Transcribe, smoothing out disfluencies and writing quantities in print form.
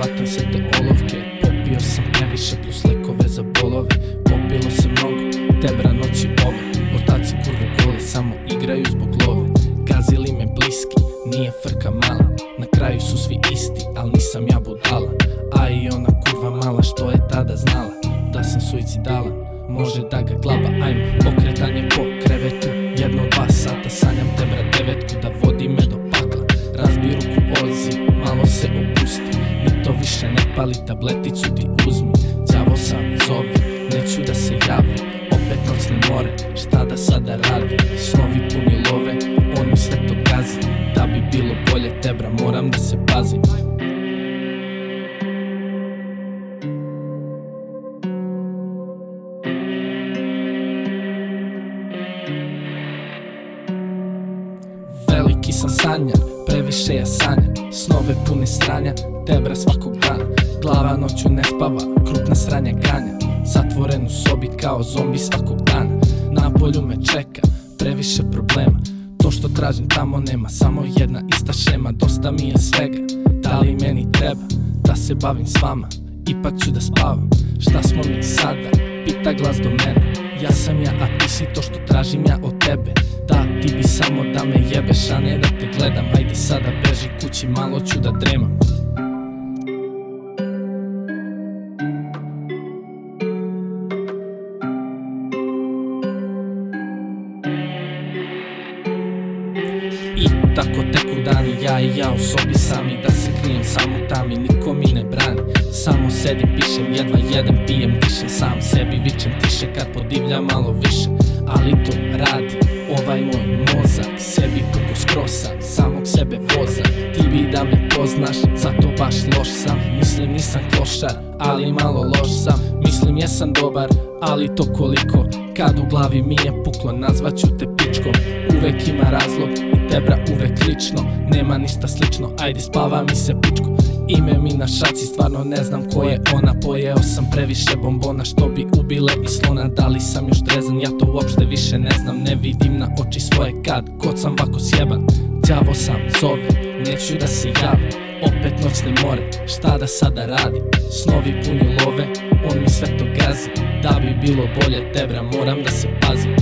hvatam se te olovke. Popio sam previše plus lekove za bolove. Popilo se mnogo, tebra noći ove. Ortaci kurve gole, samo igraju zbog love. Gazili me bliski, nije frka mala. Na kraju su svi isti, al nisam ja budala. A i ona kurva mala što je tada znala da sam suicidalan, može da ga glaba. Ajmo, okretanje po krevetu, 1-2 sata. Sanjam tebra devetku da vodi me do pakla. Razbi ruku Ozi, malo se opusti. Ni to više ne pali, tableticu ti uzmi. Đavo sam, zovi, neću da se javi. Opet noćne more, šta da sada radi? Snovi puni love, on mi sve to gazi. Da bi bilo bolje tebra, moram da se pazim. Veliki sam sanjar, previše ja sanjam. Snove pune sranja, tebra svakog dana. Glava noću ne spava, krupna sranja ganja. Zatvoren u sobi kao zombi svakog dana. Na polju me čeka, previše problema. To što tražim tamo nema, samo jedna ista šema. Dosta mi je svega, da li meni treba da se bavim s vama? Ipak ću da spavam, šta smo mi sada? Pita glas do mene. Ja sam ja, a ti si to što tražim ja od tebe. Da, ti bi samo da me jebeš, a ne da te gledam. Ajde sada beži kući, malo ću da dremam. I tako teku dani, ja i ja u sobi sami. Da se krijem samo tam i niko mi ne brani. Samo sedim, pišem, jedva jedem, pijem, dišem. Sam sebi vičem tiše kad podivlja malo više. Ali to radi ovaj moj mozak. Sebi puko skroz sam, samog sebe voza. Ti bi da me poznaš, zato baš loš sam. Mislim nisam klošar, ali malo loš sam. Mislim jesam dobar, ali to koliko. Kad u glavi mi je puklo, nazvaću te pičkom. Uvek ima razlog i tebra uvek lično. Nema ništa slično, ajde spava mi se pičko. Ime mi na šaci, stvarno ne znam ko je ona. Pojeo sam previše bombona što bi ubile i slona. Da li sam još trezan, ja to uopšte više ne znam. Ne vidim na oči svoje kad god sam vako sjeban. Đavo sam, zove, neću da se javim. Opet noćne more, šta da sada radim? Snovi puni love, on mi sve to gazi. Da bi bilo bolje tebra, moram da se pazim.